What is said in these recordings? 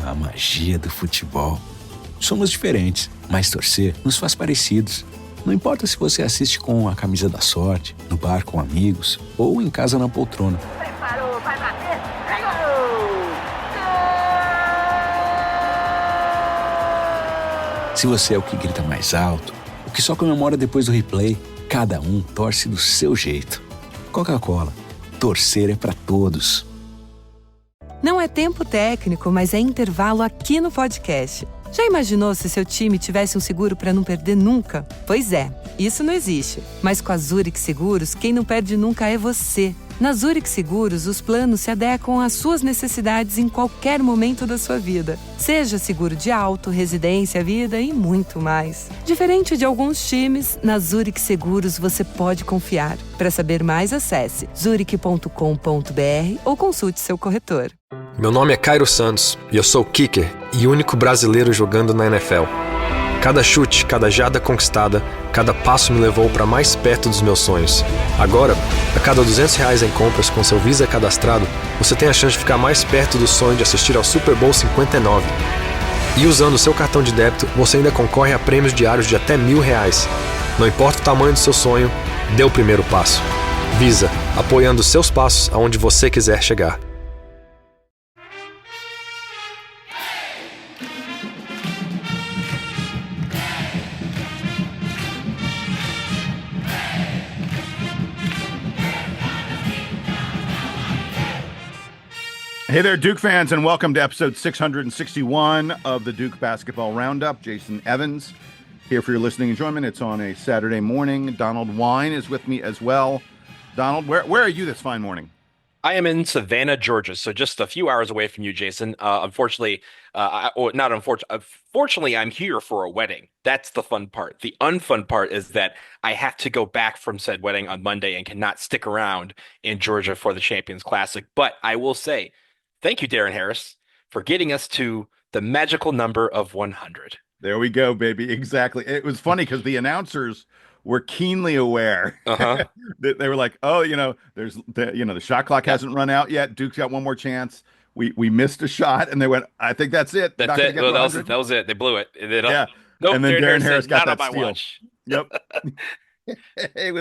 a magia do futebol. Somos diferentes, mas torcer nos faz parecidos. Não importa se você assiste com a camisa da sorte, no bar com amigos ou em casa na poltrona. Preparou, vai bater, pegou! Se você é o que grita mais alto, o que só comemora depois do replay, cada um torce do seu jeito. Coca-Cola, torcer é pra todos. Não é tempo técnico, mas é intervalo aqui no podcast. Já imaginou se seu time tivesse um seguro para não perder nunca? Pois é, isso não existe. Mas com a Zurich Seguros, quem não perde nunca é você. Na Zurich Seguros, os planos se adequam às suas necessidades em qualquer momento da sua vida. Seja seguro de auto, residência, vida e muito mais. Diferente de alguns times, na Zurich Seguros você pode confiar. Para saber mais, acesse zurich.com.br ou consulte seu corretor. Meu nome é Cairo Santos e eu sou o kicker e único brasileiro jogando na NFL. Cada chute, cada jarda conquistada, cada passo me levou para mais perto dos meus sonhos. Agora, a cada R$200 em compras com seu Visa cadastrado, você tem a chance de ficar mais perto do sonho de assistir ao Super Bowl 59. E usando o seu cartão de débito, você ainda concorre a prêmios diários de até R$1.000. Não importa o tamanho do seu sonho, dê o primeiro passo. Visa, apoiando seus passos aonde você quiser chegar. Hey there, Duke fans, and welcome to episode 661 of the Duke Basketball Roundup. Jason Evans here for your listening enjoyment. It's on a Saturday morning. Donald Wine is with me as well. Donald, where are you this fine morning? I am in Savannah, Georgia, so just a few hours away from you, Jason. Unfortunately, unfortunately, I'm here for a wedding. That's the fun part. The unfun part is that I have to go back from said wedding on Monday and cannot stick around in Georgia for the Champions Classic. But I will say, thank you, Darren Harris, for getting us to the magical number of 100. There we go, baby. Exactly. It was funny because the announcers were keenly aware. They were like, "Oh, the shot clock hasn't run out yet. Duke's got one more chance. We missed a shot," and they went, "I think that's it. That's it. Well, that was it. They blew it. Yeah. Nope, and then Darren Harris got not that on my steal. watch. Yep. It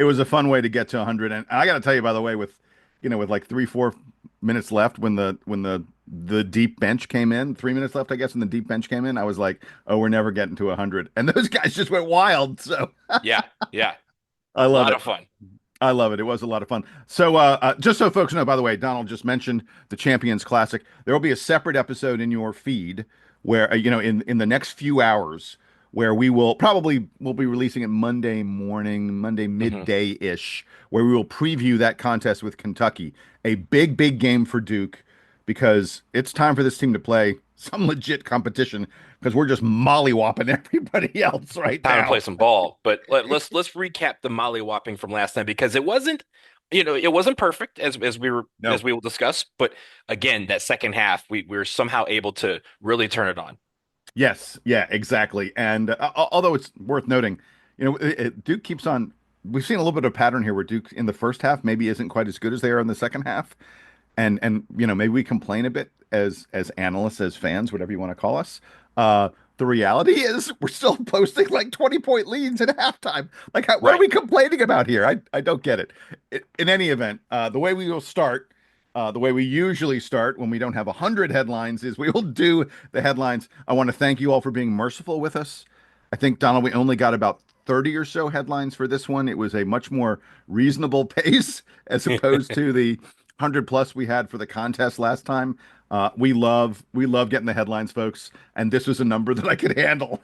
was a fun way to get to 100, and I got to tell you, by the way, with like 3-4 minutes left when the deep bench came in, 3 minutes left, I guess, when the deep bench came in, I was like, oh, we're never getting to 100. And those guys just went wild. So yeah. I love it. A lot of fun. I love it. It was a lot of fun. So just so folks know, by the way, Donald just mentioned the Champions Classic. There will be a separate episode in your feed where, in the next few hours, where we'll be releasing it Monday morning, Monday midday-ish, where we will preview that contest with Kentucky. A big, big game for Duke, because it's time for this team to play some legit competition, because we're just mollywopping everybody else right now. Time to play some ball. But let's recap the mollywhopping from last time, because it wasn't perfect as we will discuss. But again, that second half, we were somehow able to really turn it on. Yes, yeah, exactly. And although it's worth noting, Duke keeps on. We've seen a little bit of a pattern here where Duke in the first half maybe isn't quite as good as they are in the second half, and maybe we complain a bit as analysts, as fans, whatever you want to call us. The reality is we're still posting like 20-point leads at halftime. Like, what are we complaining about here? I don't get it. In any event, the way we will start. The way we usually start when we don't have 100 headlines is we will do the headlines. I want to thank you all for being merciful with us. I think, Donald, we only got about 30 or so headlines for this one. It was a much more reasonable pace as opposed to the 100 plus we had for the contest last time. We love getting the headlines, folks, and this was a number that I could handle.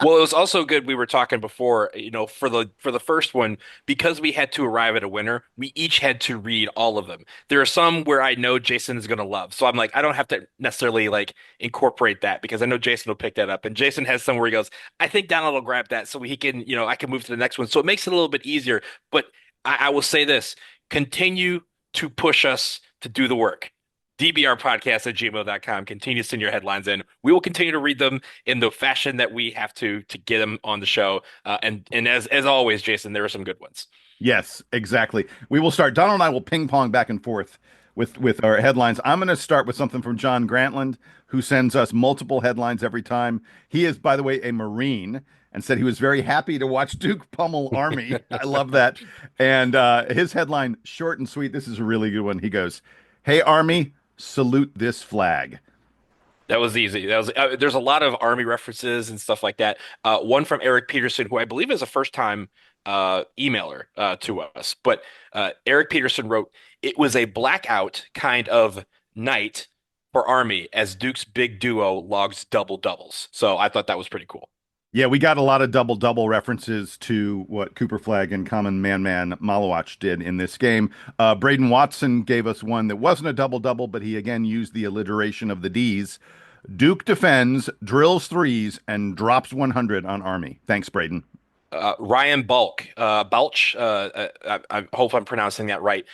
Well, it was also good. We were talking before, for the first one, because we had to arrive at a winner, we each had to read all of them. There are some where I know Jason is going to love, so I'm like, I don't have to necessarily like incorporate that, because I know Jason will pick that up. And Jason has some where he goes, I think Donald will grab that, so he can, I can move to the next one. So it makes it a little bit easier. But I will say this: continue to push us to do the work. dbrpodcast@gmail.com. Continue to send your headlines in. We will continue to read them in the fashion that we have to get them on the show. And as always, Jason, there are some good ones. Yes, exactly. We will start. Donald and I will ping pong back and forth with our headlines. I'm going to start with something from John Grantland, who sends us multiple headlines every time. He is, by the way, a Marine, and said he was very happy to watch Duke pummel Army. I love that. And his headline, short and sweet. This is a really good one. He goes, "Hey Army, salute this flag." That was easy. That was there's a lot of Army references and stuff like that. One from Eric Peterson, who I believe is a first time emailer to us. But Eric Peterson wrote, "It was a blackout kind of night for Army as Duke's big duo logs double doubles." So I thought that was pretty cool. Yeah, we got a lot of double double references to what Cooper Flag and Common Man Malawach did in this game. Braden Watson gave us one that wasn't a double double, but he again used the alliteration of the D's. Duke defends, drills threes, and drops 100 on Army. Thanks, Braden. Ryan Balch, I hope I'm pronouncing that right.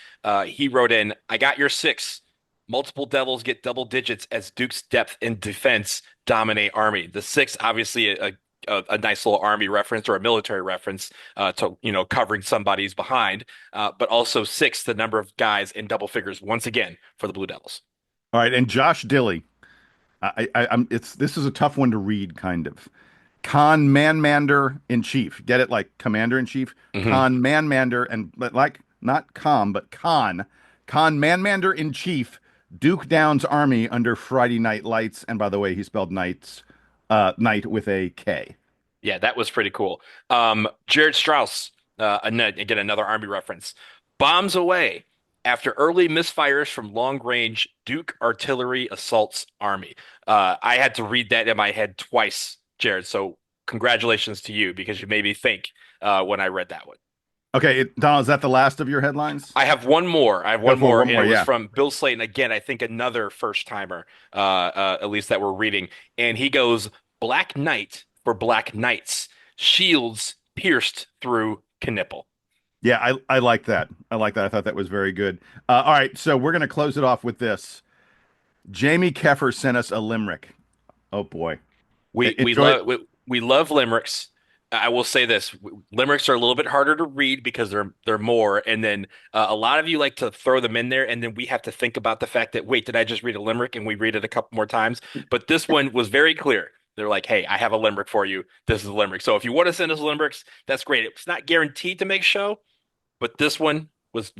He wrote in, "I got your six. Multiple Devils get double digits as Duke's depth in defense dominate Army." The six, obviously a nice little Army reference or a military reference to covering somebody's behind, but also six, the number of guys in double figures once again for the Blue Devils. All right, and Josh Dilly. This is a tough one to read, kind of. Khan Manmander in chief. Get it, like commander in chief. Hmm. Khan Manmander, and like not Khan, but Khan Manmander in chief. Duke Downs Army under Friday Night Lights. And by the way, he spelled night with a K. Yeah, that was pretty cool. Jared Strauss, again, another Army reference. "Bombs away. After early misfires from long range, Duke artillery assaults Army." I had to read that in my head twice, Jared. So congratulations to you because you made me think when I read that one. Okay, Donald, is that the last of your headlines? I have one more. I have Go one for more, one and more, it was yeah. from Bill Slayton again. I think another first timer, at least that we're reading. And he goes, "Black Knight for Black Knights, shields pierced through Knipple." Yeah, I like that. I like that. I thought that was very good. All right, so we're going to close it off with this. Jamie Keffer sent us a limerick. Oh boy. We we Enjoy. love we love limericks. I will say this: limericks are a little bit harder to read because they're more, and then a lot of you like to throw them in there, and then we have to think about the fact that, wait, did I just read a limerick? And we read it a couple more times. But this one was very clear. They're like, "Hey, I have a limerick for you. This is a limerick." So if you want to send us limericks, that's great. It's not guaranteed to make show, but this one was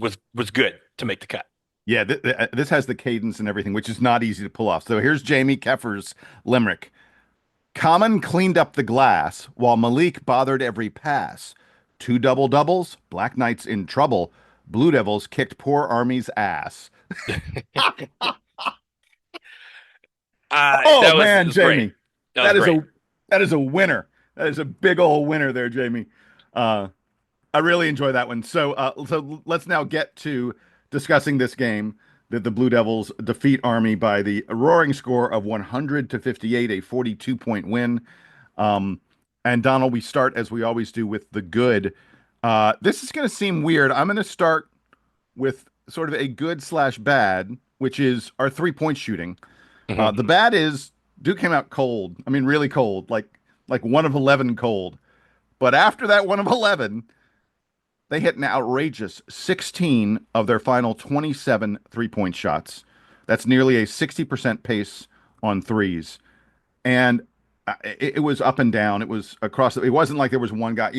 good to make the cut. Yeah, this has the cadence and everything, which is not easy to pull off. So here's Jamie Keffer's limerick. Common cleaned up the glass while Malik bothered every pass. Two double doubles, Black Knights in trouble. Blue Devils kicked poor Army's ass. Oh That man, was great. Jamie, That was that is great. a winner. That is a big old winner there, Jamie. Uh, I really enjoy that one. So let's now get to discussing this game that the Blue Devils defeat Army by the roaring score of 100-58, a 42-point win. And Donald, we start as we always do with the good. This is going to seem weird. I'm going to start with sort of a good slash bad, which is our 3-point shooting. Mhm. The bad is Duke came out cold. I mean, really cold, like 1 of 11 cold. But after that 1 of 11, they hit an outrageous 16 of their final 27 3-point shots. That's nearly a 60% pace on threes. And it was up and down. It was across. It wasn't like there was one guy.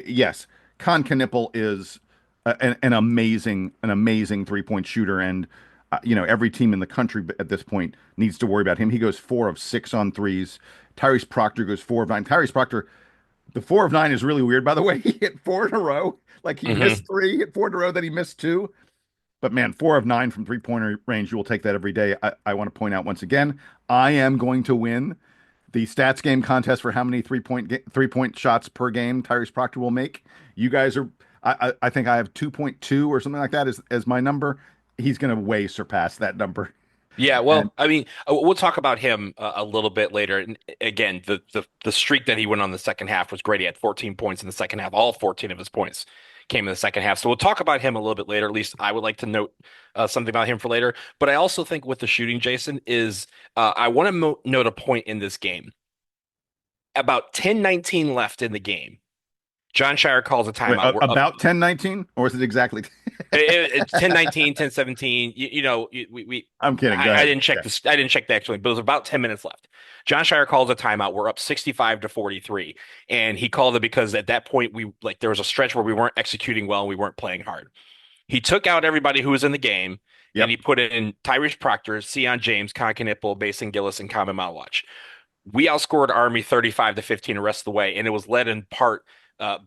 Yes, Con Knipple is an amazing 3-point shooter, and every team in the country at this point needs to worry about him. He goes 4 of 6 on threes. Tyrese Proctor goes 4 of 9. Tyrese Proctor, the 4 of 9 is really weird, by the way. He hit 4 in a row. Like he Mhm. missed 3, hit 4 in a row, then he missed 2. But man, 4 of 9 from 3-pointer range, you will take that every day. I want to point out once again, I am going to win the stats game contest for how many 3-point shots per game Tyrese Proctor will make. You guys are, I think I have 2.2 or something like that as my number. He's going to way surpass that number. Yeah, And well, I mean, we'll talk about him a little bit later. And again, the streak that he went on the second half was great. He had 14 points in the second half. All 14 of his points came in the second half. So we'll talk about him a little bit later. At least I would like to note something about him for later. But I also think with the shooting, Jason, is I want to note a point in this game. About 10:19 left in the game. John Shire calls a Wait, timeout. We're up. about 10-19, or is it exactly? It's 10-19, 10-17. We I'm kidding. Go I ahead. didn't check Yeah. this. I didn't check the actual, but it was about 10 minutes left. John Shire calls a timeout. We're up 65 to 43. And he called it because at that point we like there was a stretch where we weren't executing well and we weren't playing hard. He took out everybody who was in the game and Yep. he put in Tyrese Proctor, Sion James, Conkin Nipple, Basin Gillis, and Common Malwatch. We outscored Army 35 to 15 the rest of the way, and it was led in part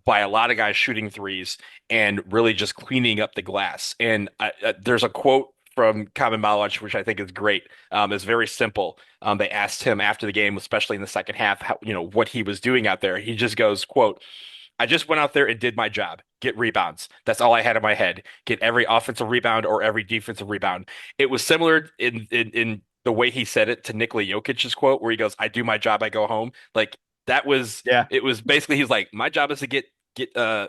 by a lot of guys shooting threes and really just cleaning up the glass. And there's a quote from Common Malwatch, which I think is great. It's very simple. They asked him after the game, especially in the second half, how, what he was doing out there. He just goes, quote, I just went out there and did my job. Get rebounds. That's all I had in my head. Get every offensive rebound or every defensive rebound. It was similar in the way he said it to Nikola Jokic's quote, where he goes, "I do my job, I go home." Like that was Yeah. it was basically he's like, my job is to get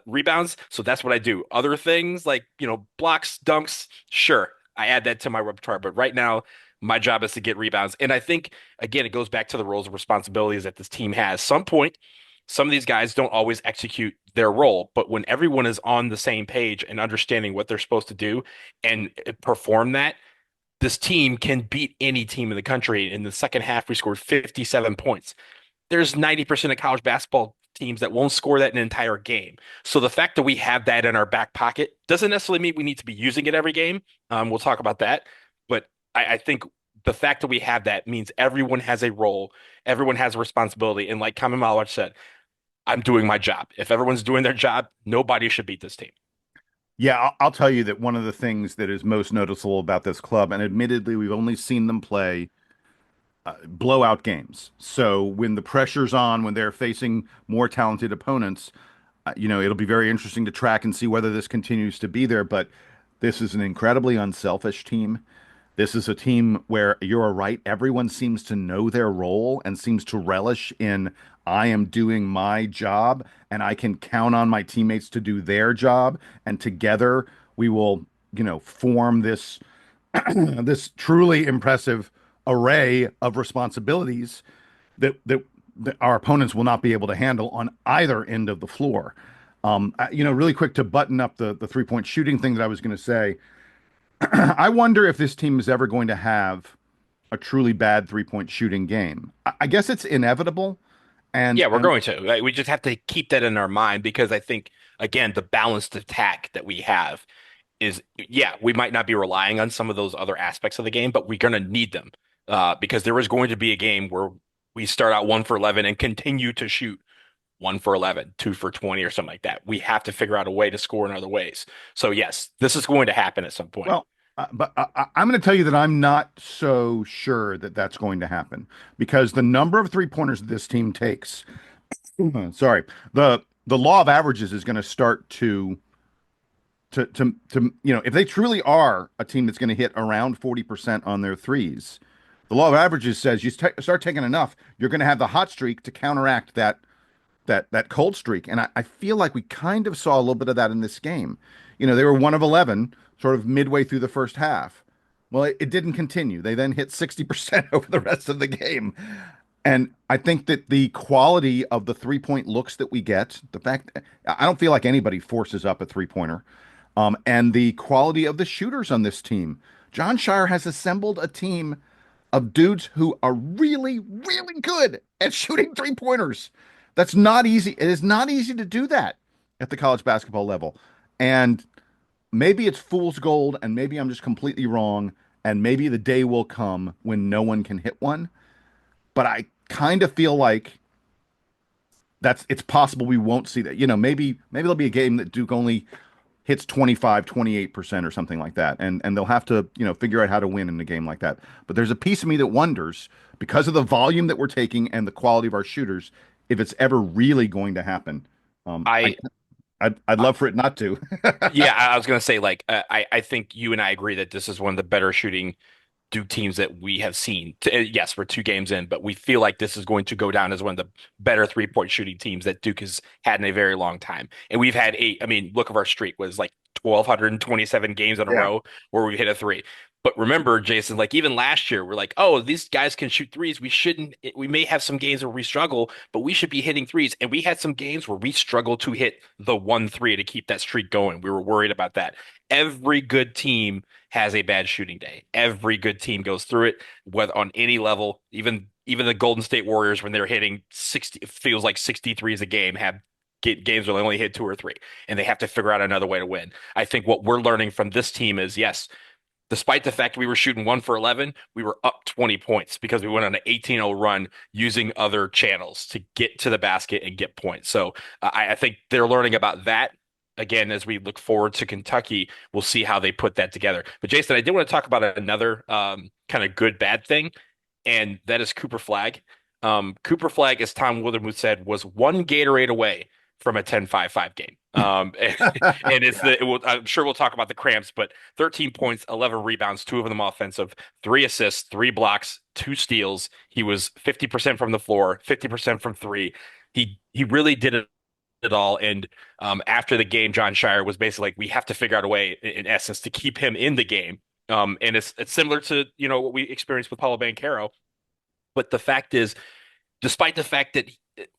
rebounds, so that's what I do. Other things like blocks, dunks, sure, I add that to my repertoire, but right now my job is to get rebounds. And I think again, it goes back to the roles and responsibilities that this team has. Some point some of these guys don't always execute their role, but when everyone is on the same page and understanding what they're supposed to do and perform that, this team can beat any team in the country. In the second half, we scored 57 points. There's 90% of college basketball teams that won't score that in an entire game. So the fact that we have that in our back pocket doesn't necessarily mean we need to be using it every game. We'll talk about that. But I think the fact that we have that means everyone has a role, everyone has a responsibility. And like Kamen Malwatch said, I'm doing my job. If everyone's doing their job, nobody should beat this team. Yeah, I'll tell you that one of the things that is most noticeable about this club, and admittedly, we've only seen them play blowout games. So when the pressure's on, when they're facing more talented opponents, it'll be very interesting to track and see whether this continues to be there. But this is an incredibly unselfish team. This is a team where you're right. Everyone seems to know their role and seems to relish in I am doing my job and I can count on my teammates to do their job. And together we will, form this this truly impressive array of responsibilities that our opponents will not be able to handle on either end of the floor. Really quick to button up the 3-point shooting thing that I was going to say. I wonder if this team is ever going to have a truly bad 3-point shooting game. I guess it's inevitable. And, Yeah, we're and going to. Right? We just have to keep that in our mind because I think, again, the balanced attack that we have is, yeah, we might not be relying on some of those other aspects of the game, but we're going to need them because there is going to be a game where we start out 1 for 11 and continue to shoot 1 for 11, 2 for 20, or something like that. We have to figure out a way to score in other ways. So, yes, this is going to happen at some point. well, but I'm going to tell you that I'm not so sure that that's going to happen because the number of 3-pointers that this team takes, sorry, the law of averages is going to start to if they truly are a team that's going to hit around 40% on their threes, the law of averages says you start taking enough, you're going to have the hot streak to counteract that cold streak. And I feel like we kind of saw a little bit of that in this game. They were 1 of 11 sort of midway through the first half. Well, it didn't continue. They then hit 60% over the rest of the game. And I think that the quality of the 3-point looks that we get, the fact I don't feel like anybody forces up a 3-pointer, and the quality of the shooters on this team. John Shire has assembled a team of dudes who are really, really good at shooting 3-pointers. That's not easy. It is not easy to do that at the college basketball level. And maybe it's fool's gold, and maybe I'm just completely wrong, and maybe the day will come when no one can hit one. But I kind of feel like it's possible we won't see that. Maybe there'll be a game that Duke only hits 25, 28% or something like that. And they'll have to, figure out how to win in a game like that. But there's a piece of me that wonders, because of the volume that we're taking and the quality of our shooters, if it's ever really going to happen. I I'd love for it not to. Yeah, I was gonna say like I think you and I agree that this is one of the better shooting Duke teams that we have seen. Yes, we're 2 games in, but we feel like this is going to go down as one of the better 3-point shooting teams that Duke has had in a very long time. And we've had 8. I mean, look at our streak was like 1,227 games in a Yeah. row where we hit a three. But remember, Jason, like even last year, we're like, oh, these guys can shoot threes. We shouldn't, we may have some games where we struggle, but we should be hitting threes. And we had some games where we struggled to hit the 1 3 to keep that streak going. We were worried about that. Every good team has a bad shooting day. Every good team goes through it, whether on any level, even the Golden State Warriors, when they're hitting 60, it feels like 63s a game, have games where they only hit 2 or 3, and they have to figure out another way to win. I think what we're learning from this team is yes, despite the fact we were shooting 1 for 11, we were up 20 points because we went on an 18-0 run using other channels to get to the basket and get points. So I think they're learning about that. Again, as we look forward to Kentucky, we'll see how they put that together. But Jason, I did want to talk about another kind of good bad thing, and that is Cooper Flag. Cooper Flag, as Tom Withermuth said, was one Gatorade away from a 10-5-5 game. And it's I'm sure we'll talk about the cramps, but 13 points, 11 rebounds, 2 of them offensive, 3 assists, 3 blocks, 2 steals. He was 50% from the floor, 50% from three. He really did it all. And after the game, John Shire was basically like, we have to figure out a way, in essence, to keep him in the game. And it's similar to what we experienced with Paulo Banchero. But the fact is, despite the fact that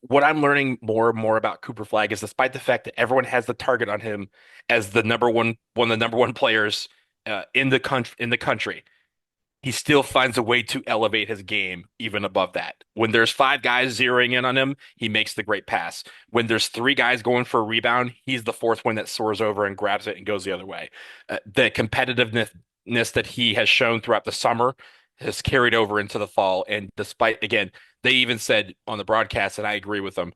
what I'm learning more and more about Cooper Flag is despite the fact that everyone has the target on him as the number one of the number one players in the country, he still finds a way to elevate his game even above that. When there's 5 guys zeroing in on him, he makes the great pass. When there's 3 guys going for a rebound, he's the fourth one that soars over and grabs it and goes the other way. The competitiveness that he has shown throughout the summer has carried over into the fall. And despite, again, they even said on the broadcast, and I agree with them,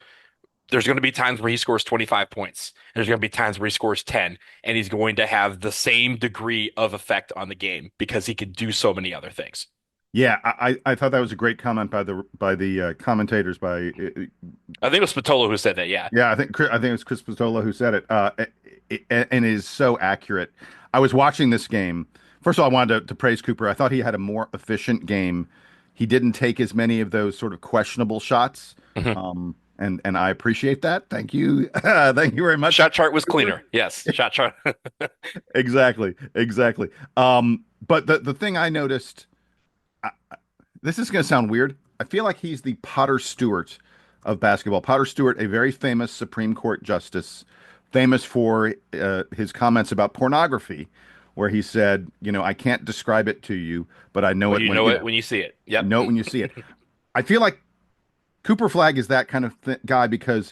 there's going to be times where he scores 25 points. There's going to be times where he scores 10, and he's going to have the same degree of effect on the game because he can do so many other things. Yeah, I thought that was a great comment by the commentators. I think it was Spatola who said that. Yeah. Yeah, I think it was Chris Pistola who said it, and it is so accurate. I was watching this game. First of all, I wanted to praise Cooper. I thought he had a more efficient game. He didn't take as many of those sort of questionable shots, Mhm. and I appreciate that. Thank you, thank you very much. Shot chart was cleaner. Yes, shot chart. Exactly, exactly. But the thing I noticed, this is going to sound weird. I feel like he's the Potter Stewart of basketball. Potter Stewart, a very famous Supreme Court justice, famous for his comments about pornography, where he said, I can't describe it to you, but I know Well, it you when know it when you see it. you Yep. know it when you see it. I feel like Cooper Flag is that kind of guy because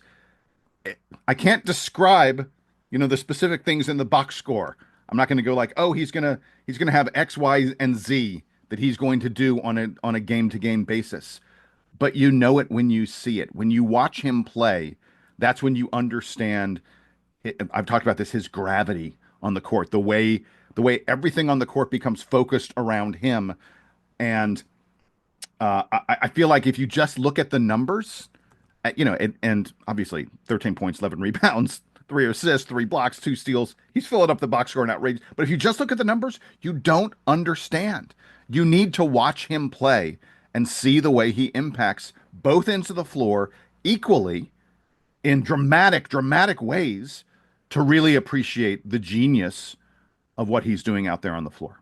I can't describe, the specific things in the box score. I'm not going to go like, oh, he's gonna have X, Y, and Z that he's going to do on a game to game basis. But you know it when you see it. When you watch him play, that's when you understand. I've talked about this, his gravity on the court, the way everything on the court becomes focused around him. And I feel like if you just look at the numbers, and obviously 13 points, 11 rebounds, 3 assists, 3 blocks, 2 steals. He's filling up the box score and outrage. But if you just look at the numbers, you don't understand. You need to watch him play and see the way he impacts both ends of the floor equally in dramatic, dramatic ways to really appreciate the genius of what he's doing out there on the floor.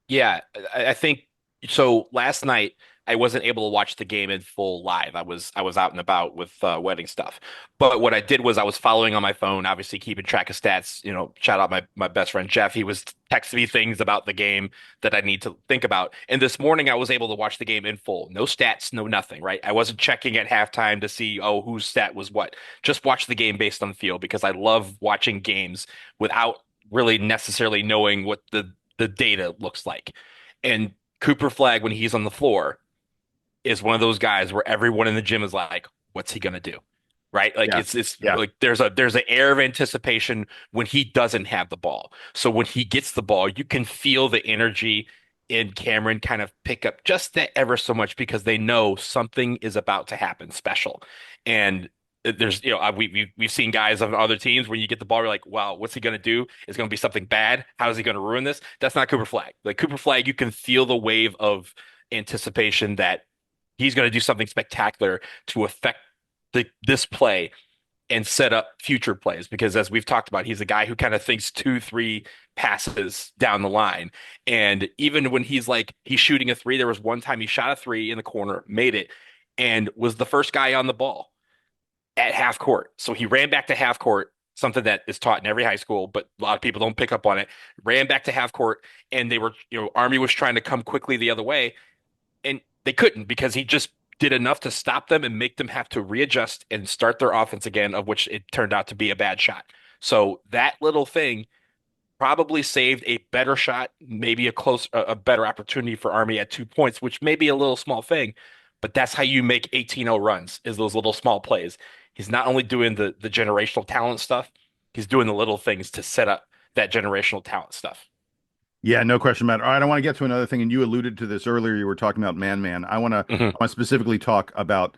Yeah, I think so. Last night I wasn't able to watch the game in full live. I was out and about with wedding stuff. But what I did was I was following on my phone, obviously keeping track of stats. Shout out my best friend Jeff. He was texting me things about the game that I need to think about. And this morning I was able to watch the game in full. No stats, no nothing, right? I wasn't checking at halftime to see, oh, whose stat was what. Just watch the game based on the field because I love watching games without really necessarily knowing what the data looks like. And Cooper Flag, when he's on the floor, is one of those guys where everyone in the gym is like, what's he gonna do? Right? Like Yeah. it's Yeah. like there's an air of anticipation when he doesn't have the ball. So when he gets the ball, you can feel the energy in Cameron kind of pick up just that ever so much because they know something is about to happen special. And there's, we've seen guys on other teams where you get the ball, you're like, wow, what's he going to do? It's going to be something bad. How is he going to ruin this? That's not Cooper Flag. Like Cooper Flag, you can feel the wave of anticipation that he's going to do something spectacular to affect this play. and set up future plays because as we've talked about, he's a guy who kind of thinks two, three passes down the line. And even when he's shooting a three, there was one time he shot a three in the corner, made it, and was the first guy on the ball at half court. So he ran back to half court, something that is taught in every high school, but a lot of people don't pick up on it. Ran back to half court, and they were, Army was trying to come quickly the other way, and they couldn't because he just did enough to stop them and make them have to readjust and start their offense again, of which it turned out to be a bad shot. So that little thing probably saved a better shot, maybe a better opportunity for Army at 2 points, which may be a little small thing, but that's how you make 18-0 runs is those little small plays. He's not only doing the generational talent stuff, he's doing the little things to set up that generational talent stuff. Yeah, no question about it. All right, I want to get to another thing, and you alluded to this earlier. You were talking about Man. I want to specifically talk about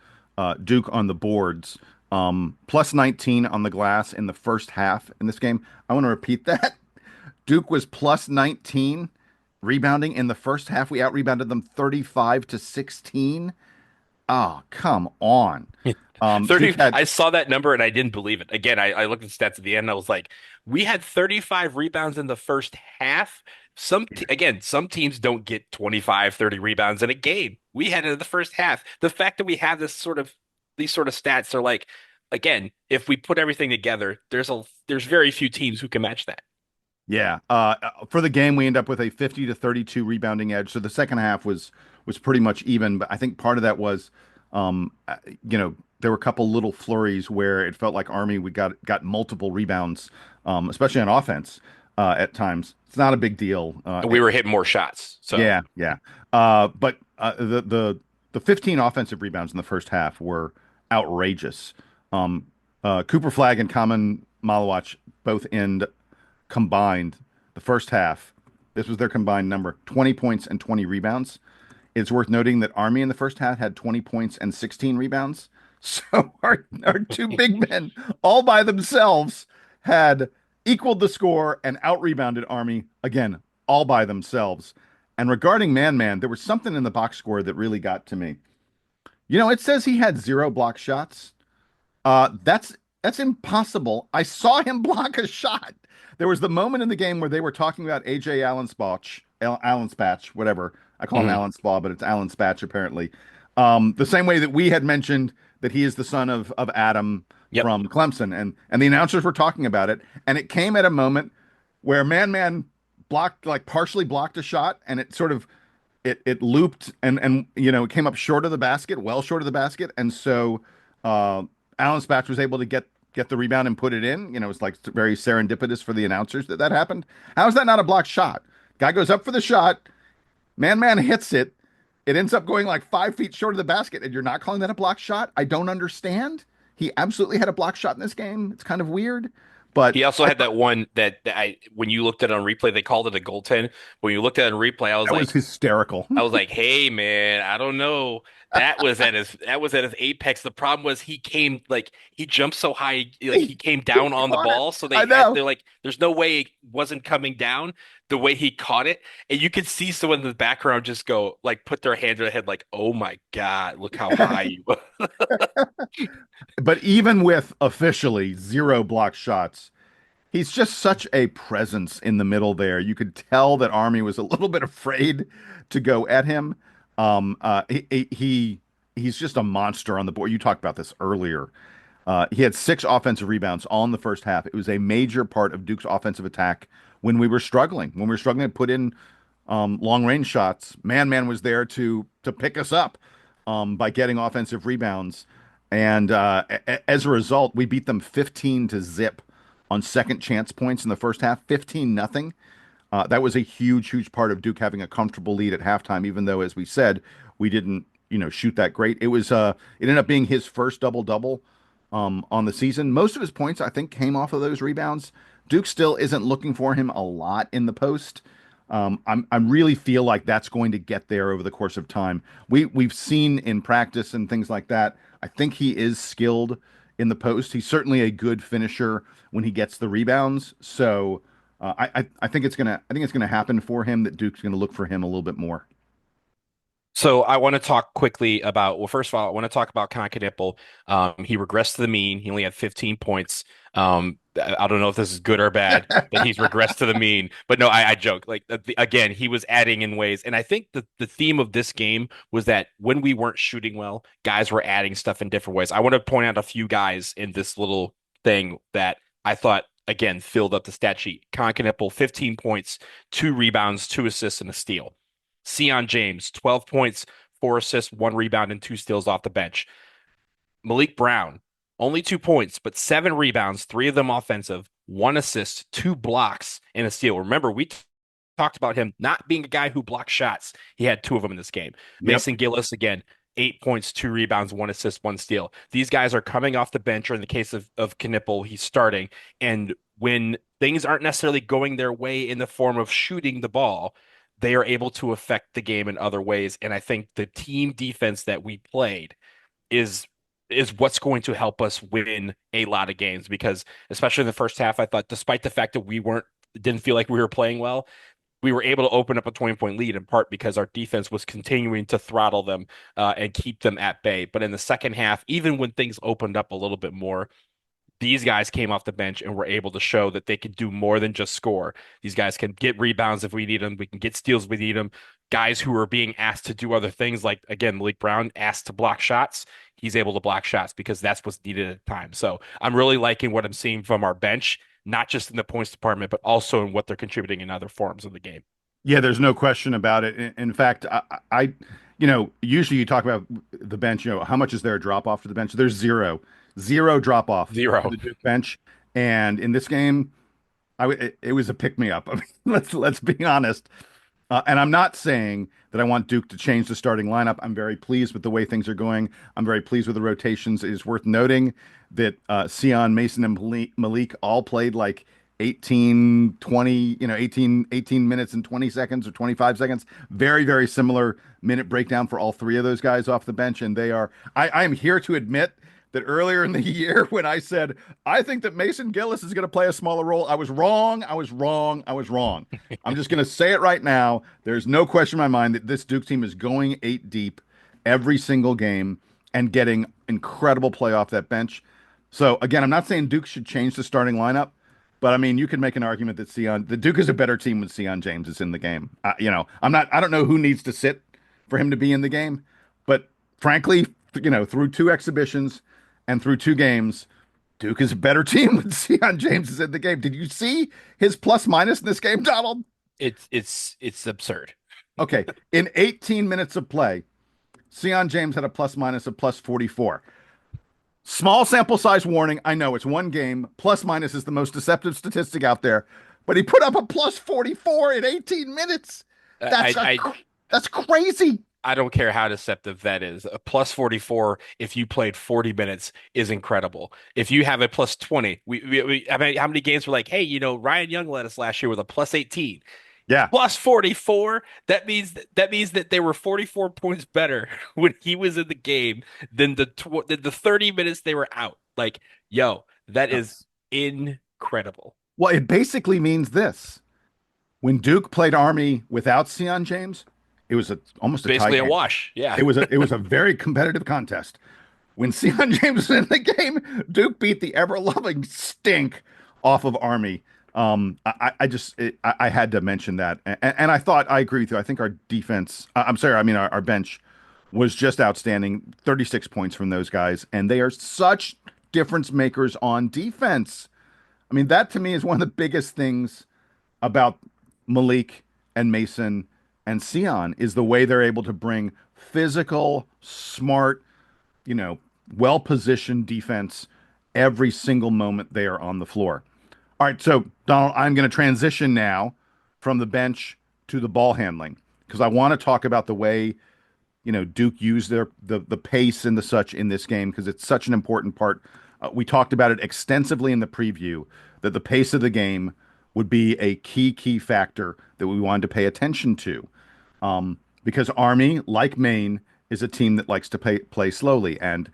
Duke on the boards. Plus 19 on the glass in the first half in this game. I want to repeat that. Duke was plus 19 rebounding in the first half. We out rebounded them 35-16. Oh, come on. 30, Duke had I saw that number and I didn't believe it. Again, I looked at the stats at the end and I was like, we had 35 rebounds in the first half. Some teams don't get 25, 30 rebounds in a game. We had it in the first half. The fact that we have these sort of stats are like, again, if we put everything together, there's very few teams who can match that. Yeah. For the game, we end up with a 50-32 rebounding edge. So the second half was pretty much even, but I think part of that was, there were a couple little flurries where it felt like Army we got multiple rebounds, especially on offense at times. It's not a big deal. And we were hitting more shots. So Yeah, yeah. But the 15 offensive rebounds in the first half were outrageous. Cooper Flag and Kamen Malawach both end combined the first half. This was their combined number, 20 points and 20 rebounds. It's worth noting that Army in the first half had 20 points and 16 rebounds. So our two big men all by themselves had equaled the score and out rebounded Army again, all by themselves. And regarding Man, there was something in the box score that really got to me. It says he had 0 block shots. That's impossible. I saw him block a shot. There was the moment in the game where they were talking about AJ Allen Spatch, whatever. I call him Alan Spa, but it's Alan Spatch apparently. The same way that we had mentioned that he is the son of Adam from Clemson, and the announcers were talking about it, and it came at a moment where Man partially blocked a shot, and it sort of it looped and it came up short of the basket, well short of the basket, and so Alan Spatch was able to get the rebound and put it in. It's like very serendipitous for the announcers that happened. How is that not a blocked shot? Guy goes up for the shot, Man hits it. It ends up going like 5 feet short of the basket, and you're not calling that a block shot? I don't understand. He absolutely had a block shot in this game. It's kind of weird. But he also had that one when you looked at it on replay, they called it a goaltend. When you looked at it on replay, that was hysterical. I was like, hey man, I don't know. That was at his apex. The problem was he jumped so high, like he came down on the ball. So they're like, there's no way it wasn't coming down the way he caught it. And you could see someone in the background just go like put their hand to their head, like, oh my God, look how high you were. But even with officially 0 block shots, he's just such a presence in the middle there. You could tell that Army was a little bit afraid to go at him. He's just a monster on the board. You talked about this earlier. He had 6 offensive rebounds all in the first half. It was a major part of Duke's offensive attack when we were struggling. When we were struggling to put in long range shots, Man was there to pick us up by getting offensive rebounds. And as a result, we beat them 15-0 on second chance points in the first half, 15-0. That was a huge part of Duke having a comfortable lead at halftime, even though, as we said, we didn't, shoot that great. It ended up being his first double-double on the season. Most of his points, I think, came off of those rebounds. Duke still isn't looking for him a lot in the post. I really feel like that's going to get there over the course of time. We've seen in practice and things like that. I think he is skilled in the post. He's certainly a good finisher when he gets the rebounds. So I think it's gonna happen for him that Duke's gonna look for him a little bit more. So I want to talk quickly about, well, first of all, I want to talk about Conkinipple. He regressed to the mean. He only had 15 points. I don't know if this is good or bad that he's regressed to the mean, but no, I joke. Like again, he was adding in ways, and I think the theme of this game was that when we weren't shooting well, guys were adding stuff in different ways. I want to point out a few guys in this little thing that I thought again filled up the stat sheet. Conkinipple, 15 points, 2 rebounds, 2 assists, and a steal. Sion James, 12 points, 4 assists, 1 rebound, and 2 steals off the bench. Malik Brown, only 2 points, but 7 rebounds, three of them offensive, 1 assist, 2 blocks, and a steal. Remember, we talked about him not being a guy who blocks shots. He had two of them in this game. Yep. Mason Gillis, again, 8 points, 2 rebounds, 1 assist, 1 steal. These guys are coming off the bench, or in the case of Knipple, he's starting. And when things aren't necessarily going their way in the form of shooting the ball, they are able to affect the game in other ways. And I think the team defense that we played is what's going to help us win a lot of games because especially in the first half, I thought despite the fact that we weren't didn't feel like we were playing well, we were able to open up a 20-point lead in part because our defense was continuing to throttle them and keep them at bay. But in the second half, even when things opened up a little bit more, these guys came off the bench and were able to show that they could do more than just score. These guys can get rebounds if we need them. We can get steals if we need them. Guys who are being asked to do other things, like again, Malik Brown asked to block shots. He's able to block shots because that's what's needed at the time. So I'm really liking what I'm seeing from our bench, not just in the points department, but also in what they're contributing in other forms of the game. Yeah, there's no question about it. In fact, usually you talk about the bench, how much is there a drop off to the bench? There's zero drop off to Zero. the Duke bench. And in this game, it was a pick me up. I mean, let's be honest. And I'm not saying that I want Duke to change the starting lineup. I'm very pleased with the way things are going. I'm very pleased with the rotations. It is worth noting that Sion, Mason, and Malik all played like 18, 20, 18 minutes and 20 seconds or 25 seconds. Very, very similar minute breakdown for all three of those guys off the bench. And I am here to admit that earlier in the year when I said, I think that Mason Gillis is going to play a smaller role, I was wrong. I was wrong. I was wrong. I'm just going to say it right now. There's no question in my mind that this Duke team is going 8 deep every single game and getting incredible play off that bench. So again, I'm not saying Duke should change the starting lineup, but I mean, you could make an argument that the Duke is a better team when Sion James is in the game. I don't know who needs to sit for him to be in the game, but frankly, through two exhibitions and through two games, Duke is a better team when Sion James is in the game. Did you see his plus minus in this game, Donald? It's absurd. Okay, in 18 minutes of play, Sion James had a plus minus of plus 44. Small sample size warning. I know it's one game. Plus minus is the most deceptive statistic out there, but he put up a plus 44 in 18 minutes. That's crazy. I don't care how deceptive that is. A plus 44, if you played 40 minutes, is incredible. If you have a plus 20, I mean, how many games were like, hey, Ryan Young led us last year with a plus 18. Yeah. Plus 44, that means that they were 44 points better when he was in the game than the 30 minutes they were out. Like, yo, that is incredible. Well, it basically means this. When Duke played Army without Sion James, it was almost a Basically tie a game. wash. Yeah. It was a very competitive contest. When Sion James was in the game, Duke beat the ever-loving stink off of Army. I had to mention that, and I thought I agree with you. I think our defense, our bench was just outstanding. 36 points from those guys, and they are such difference makers on defense. I mean, that to me is one of the biggest things about Malik and Mason and Sion is the way they're able to bring physical, smart, well-positioned defense every single moment they are on the floor. All right, so Donald, I'm going to transition now from the bench to the ball handling because I want to talk about the way, Duke used the pace and the such in this game because it's such an important part. We talked about it extensively in the preview that the pace of the game would be a key factor that we wanted to pay attention to. Because Army, like Maine, is a team that likes to play slowly. And,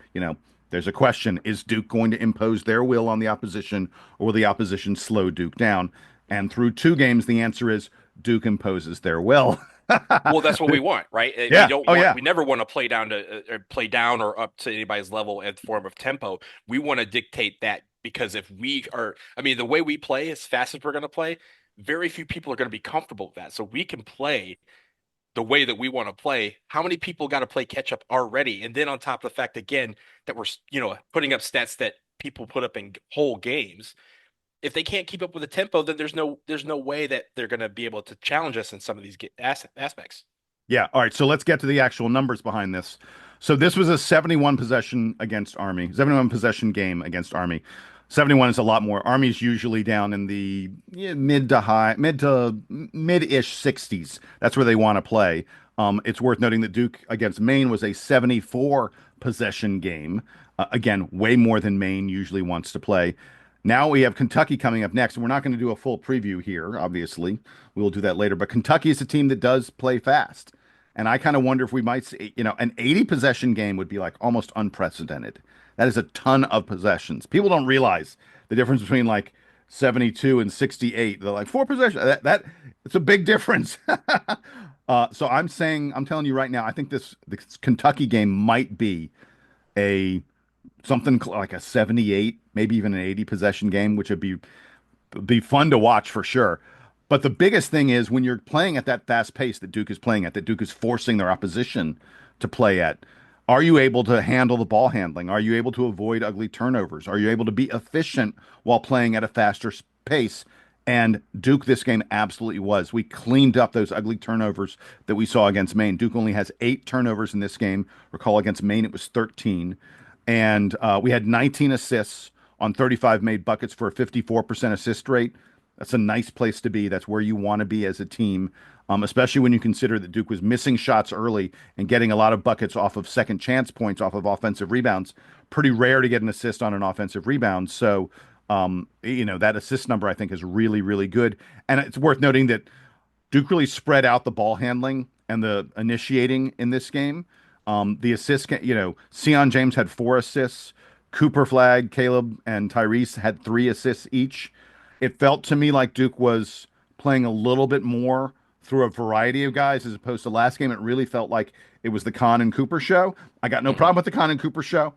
there's a question, is Duke going to impose their will on the opposition or will the opposition slow Duke down? And through two games, the answer is Duke imposes their will. Well, that's what we want, right? We Yeah. don't Oh want, yeah. we never want to play down to play down or up to anybody's level in form of tempo. We want to dictate that because if we are, I mean, the way we play, as fast as we're going to play, very few people are going to be comfortable with that. So we can play the way that we want to play. How many people got to play catch up already? And then on top of the fact again that we're, putting up stats that people put up in whole games. If they can't keep up with the tempo, then there's no way that they're going to be able to challenge us in some of these aspects. Yeah. All right. So let's get to the actual numbers behind this. So this was a 71 possession against Army, 71 possession game against Army. 71 is a lot more. Army's usually down in the mid-ish 60s. That's where they want to play. It's worth noting that Duke against Maine was a 74 possession game. Again, way more than Maine usually wants to play. Now we have Kentucky coming up next, and we're not going to do a full preview here, obviously. We will do that later. But Kentucky is a team that does play fast. And I kind of wonder if we might see, an 80 possession game would be like almost unprecedented. That is a ton of possessions. People don't realize the difference between like 72 and 68. They're like four possessions. That it's a big difference. So I'm telling you right now, I think this Kentucky game might be a like a 78, maybe even an 80 possession game, which would be fun to watch for sure. But the biggest thing is when you're playing at that fast pace that Duke is playing at, that Duke is forcing their opposition to play at, are you able to handle the ball handling? Are you able to avoid ugly turnovers? Are you able to be efficient while playing at a faster pace? And Duke, this game absolutely was. We cleaned up those ugly turnovers that we saw against Maine. Duke only has 8 turnovers in this game. Recall against Maine, it was 13. And we had 19 assists on 35 made buckets for a 54% assist rate. That's a nice place to be. That's where you want to be as a team, especially when you consider that Duke was missing shots early and getting a lot of buckets off of second chance points, off of offensive rebounds. Pretty rare to get an assist on an offensive rebound. So, that assist number I think is really, really good. And it's worth noting that Duke really spread out the ball handling and the initiating in this game. The assists, Sion James had 4 assists. Cooper Flag, Caleb, and Tyrese had 3 assists each. It felt to me like Duke was playing a little bit more through a variety of guys as opposed to last game. It really felt like it was the Khan and Cooper show. I got no problem with the Khan and Cooper show.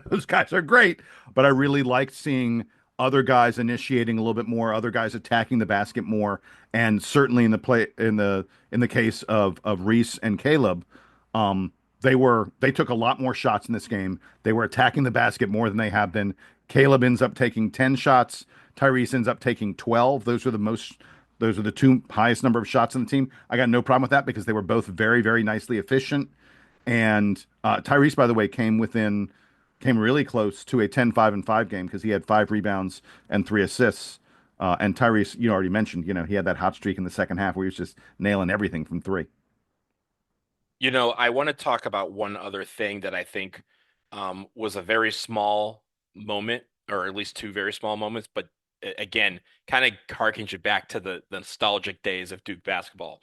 Those guys are great, but I really liked seeing other guys initiating a little bit more, other guys attacking the basket more, and certainly in the play in the case of Reese and Caleb, they took a lot more shots in this game. They were attacking the basket more than they have been. Caleb ends up taking 10 shots. Tyrese ends up taking 12. Those are the two highest number of shots in the team. I got no problem with that because they were both very, very nicely efficient. And Tyrese, by the way, came really close to a 10-5-5 game because he had 5 rebounds and 3 assists. And Tyrese, you already mentioned, he had that hot streak in the second half where he was just nailing everything from three. I want to talk about one other thing that I think was a very small moment, or at least two very small moments, but again, kind of harkens you back to the nostalgic days of Duke basketball.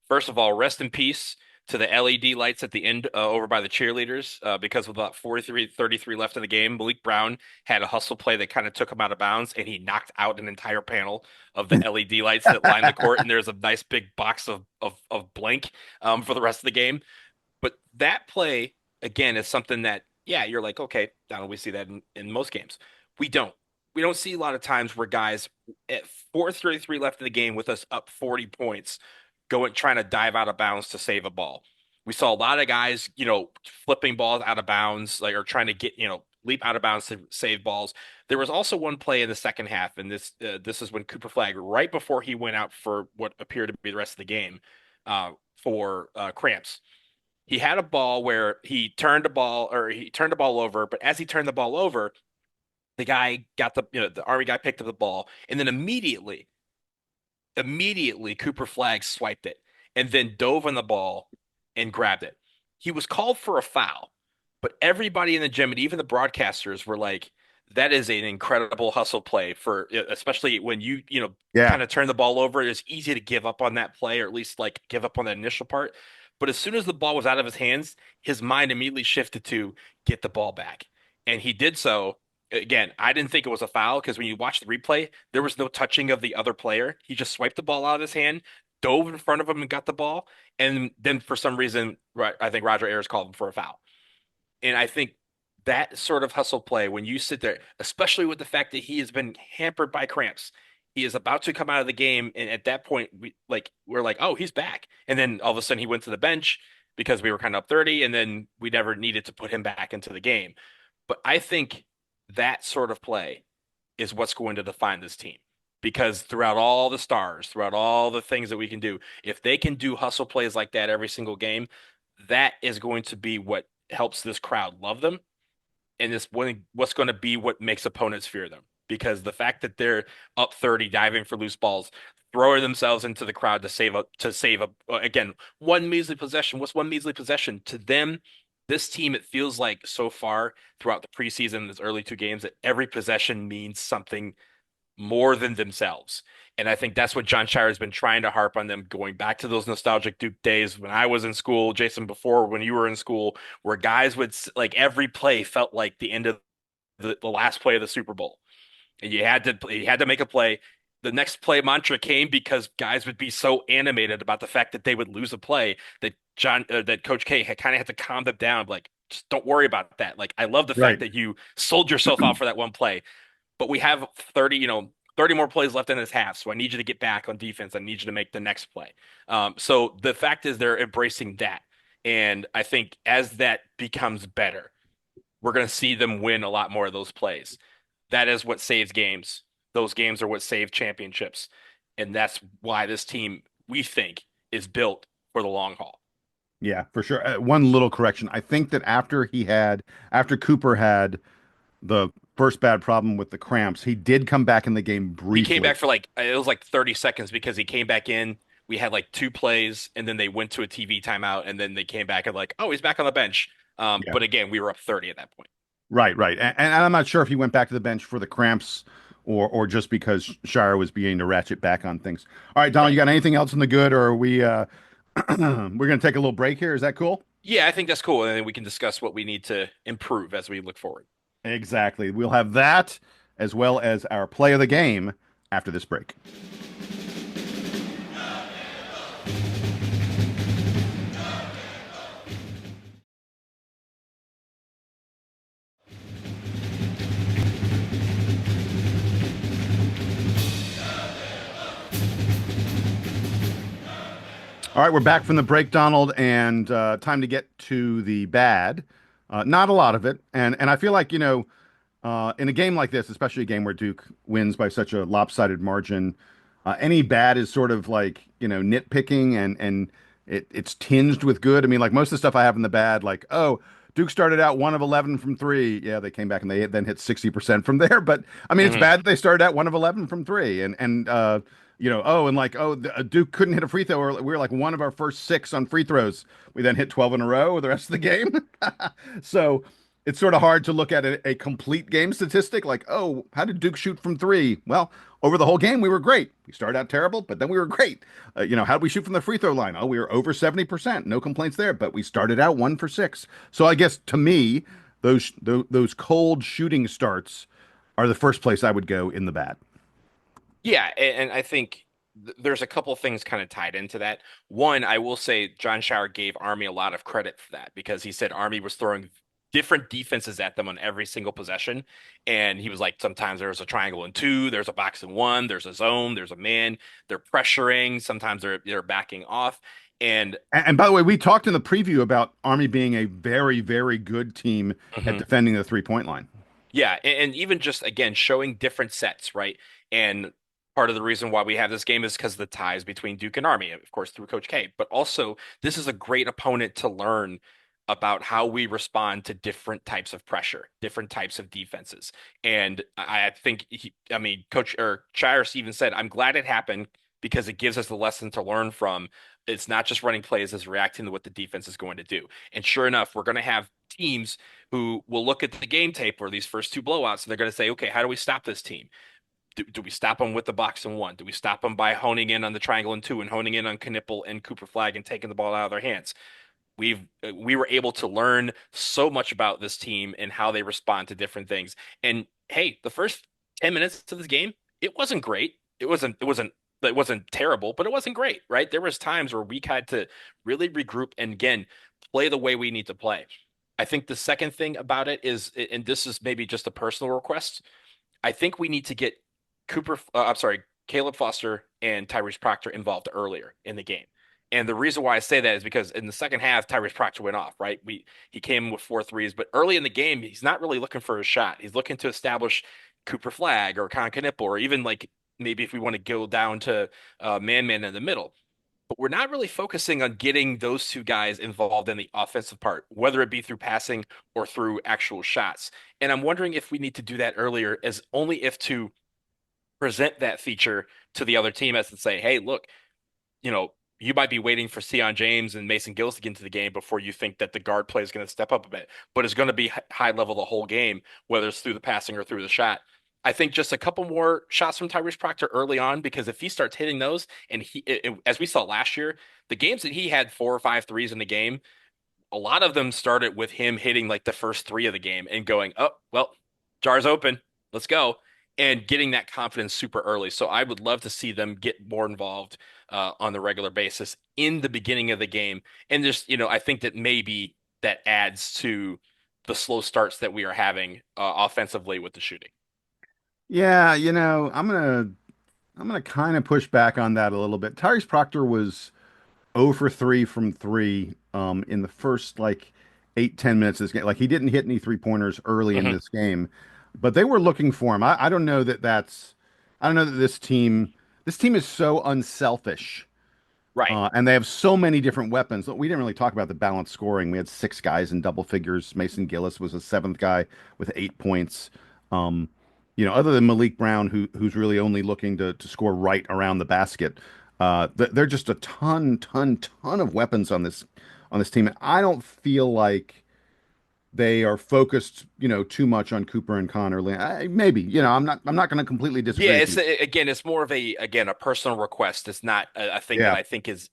First of all, rest in peace to the LED lights at the end over by the cheerleaders because with about 33 left in the game. Malik Brown had a hustle play that kind of took him out of bounds, and he knocked out an entire panel of the LED lights that line the court, and there's a nice big box of blank for the rest of the game. But that play, again, is something that, yeah, you're like, okay, now we see that in most games. We don't. We don't see a lot of times where guys at 4:33 left in the game with us up 40 points going trying to dive out of bounds to save a ball. We saw a lot of guys, flipping balls out of bounds, like or trying to get, leap out of bounds to save balls. There was also one play in the second half, and this is when Cooper Flag, right before he went out for what appeared to be the rest of the game, for cramps. He had a ball where he turned the ball over, but as he turned the ball over, the guy got the Army guy picked up the ball, and then immediately Cooper Flag swiped it and then dove on the ball and grabbed it. He was called for a foul, but everybody in the gym and even the broadcasters were like, that is an incredible hustle play for especially when Yeah. kind of turn the ball over. It's easy to give up on that play or at least like give up on that initial part. But as soon as the ball was out of his hands, his mind immediately shifted to get the ball back. And he did so. Again, I didn't think it was a foul because when you watch the replay, there was no touching of the other player. He just swiped the ball out of his hand, dove in front of him and got the ball. And then for some reason, right, I think Roger Ayers called him for a foul. And I think that sort of hustle play, when you sit there, especially with the fact that he has been hampered by cramps, he is about to come out of the game, and at that point, we're like, oh, he's back. And then all of a sudden, he went to the bench because we were kind of up 30, and then we never needed to put him back into the game. But I think that sort of play is what's going to define this team. Because throughout all the stars, throughout all the things that we can do, if they can do hustle plays like that every single game, that is going to be what helps this crowd love them, and what's going to be what makes opponents fear them. Because the fact that they're up 30, diving for loose balls, throwing themselves into the crowd to save a again, one measly possession. What's one measly possession to them? This team, it feels like so far throughout the preseason, these early two games, that every possession means something more than themselves. And I think that's what John Shire has been trying to harp on them, going back to those nostalgic Duke days when I was in school, Jason, before when you were in school, where guys would like every play felt like the end of the last play of the Super Bowl. And you had to make a play. The next play mantra came because guys would be so animated about the fact that they would lose a play that that Coach K had kind of had to calm them down, like just don't worry about that. Like I love the fact Right. that you sold yourself out for that one play, but we have 30, 30 more plays left in this half. So I need you to get back on defense. I need you to make the next play. So the fact is they're embracing that. And I think as that becomes better, we're going to see them win a lot more of those plays. That is what saves games. Those games are what save championships. And that's why this team, we think, is built for the long haul. Yeah, for sure. One little correction. I think that after Cooper had the first bad problem with the cramps, he did come back in the game He came briefly. back for like, it was like 30 seconds because he came back in. We had like two plays and then they went to a TV timeout and then they came back and like, oh, he's back on the bench. Yeah. But again, we were up 30 at that point. Right, right. And I'm not sure if he went back to the bench for the cramps or just because Shire was beginning to ratchet back on things. All right, Donald, you Right. got anything else in the good, or are we we're gonna take a little break here? Is that cool? Yeah, I think that's cool. And then we can discuss what we need to improve as we look forward. Exactly. We'll have that as well as our play of the game after this break. All right, we're back from the break, Donald, and time to get to the bad. Not a lot of it, and I feel like in a game like this, especially a game where Duke wins by such a lopsided margin, any bad is sort of like nitpicking, and it's tinged with good. I mean, like most of the stuff I have in the bad, like Duke started out 1 of 11 from three. Yeah, they came back and they then hit 60% from there. But I mean, it's Hmm. bad that they started out 1 of 11 from three, Duke couldn't hit a free throw. We were like one of our first six on free throws. We then hit 12 in a row the rest of the game. So it's sort of hard to look at a complete game statistic like, oh, how did Duke shoot from three? Well, over the whole game, we were great. We started out terrible, but then we were great. How did we shoot from the free throw line? Oh, we were over 70%. No complaints there, but we started out 1 for 6. So I guess to me, those cold shooting starts are the first place I would go in the bad. Yeah, and I think there's a couple things kind of tied into that. One, I will say John Shower gave Army a lot of credit for that because he said Army was throwing different defenses at them on every single possession. And he was like, sometimes there's a triangle and two, there's a box and one, there's a zone, there's a man, they're pressuring, sometimes they're backing off. And And by the way, we talked in the preview about Army being a very, very good team at Mhm. defending the 3-point line. Yeah, and even just again showing different sets, right? And part of the reason why we have this game is because the ties between Duke and Army, of course, through Coach K. But also, this is a great opponent to learn about how we respond to different types of pressure, different types of defenses. And I think I mean, Coach or Shires even said, "I'm glad it happened because it gives us the lesson to learn from. It's not just running plays; it's reacting to what the defense is going to do." And sure enough, we're going to have teams who will look at the game tape or these first two blowouts and they're going to say, okay, how do we stop this team? Do we stop them with the box and one? Do we stop them by honing in on the triangle and two and honing in on Knipple and Cooper Flag and taking the ball out of their hands? We were able to learn so much about this team and how they respond to different things. And hey, the first 10 minutes of this game, it wasn't great. It wasn't it wasn't terrible, but it wasn't great, right? There was times where we had to really regroup and again play the way we need to play. I think the second thing about it is, and this is maybe just a personal request, I think we need to get I'm sorry, Caleb Foster and Tyrese Proctor involved earlier in the game. And the reason why I say that is because in the second half, Tyrese Proctor went off, right? He came in with four threes, but early in the game, he's not really looking for a shot. He's looking to establish Cooper Flag or Con Knipple, or even like maybe if we want to go down to Man in the middle. But we're not really focusing on getting those two guys involved in the offensive part, whether it be through passing or through actual shots. And I'm wondering if we need to do that earlier, as only if to present that feature to the other team as to say, hey, look, you know, you might be waiting for Sion James and Mason Gillis to get into the game before you think that the guard play is going to step up a bit, but it's going to be high level the whole game, whether it's through the passing or through the shot. I think just a couple more shots from Tyrese Proctor early on, because if he starts hitting those, and as we saw last year, the games that he had four or five threes in the game, a lot of them started with him hitting like the first three of the game and going, oh, well, jar's open. Let's go. And getting that confidence super early. So I would love to see them get more involved on the regular basis in the beginning of the game. And just, I think that maybe that adds to the slow starts that we are having offensively with the shooting. Yeah, I'm gonna kind of push back on that a little bit. Tyrese Proctor was 0 for 3 from three in the first like 8, 10 minutes of this game. Like he didn't hit any three-pointers early in Mhm. this game, but they were looking for him. I don't know that I don't know that this team is so unselfish. Right. And they have so many different weapons. We didn't really talk about the balanced scoring. We had six guys in double figures. Mason Gillis was a seventh guy with 8 points. Um, other than Malik Brown, who's really only looking to score right around the basket. They're just a ton of weapons on this team. And I don't feel like they are focused, too much on Cooper and Connerly. Maybe, I'm not going to completely Yeah, disagree with you. again, it's more of a personal request. It's not a thing that Yeah, I think is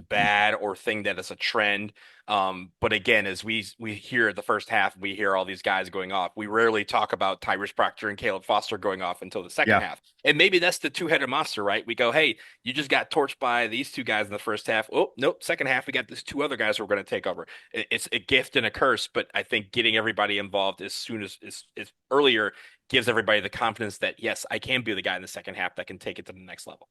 bad or thing that is a trend. But again, as we hear the first half, we hear all these guys going off. We rarely talk about Tyrese Proctor and Caleb Foster going off until the second yeah. half. And maybe that's the two-headed monster, right? We go, hey, you just got torched by these two guys in the first half. Oh, nope, second half, we got these two other guys who are going to take over. It's a gift and a curse, but I think getting everybody involved as soon as earlier gives everybody the confidence that yes, I can be the guy in the second half that can take it to the next level.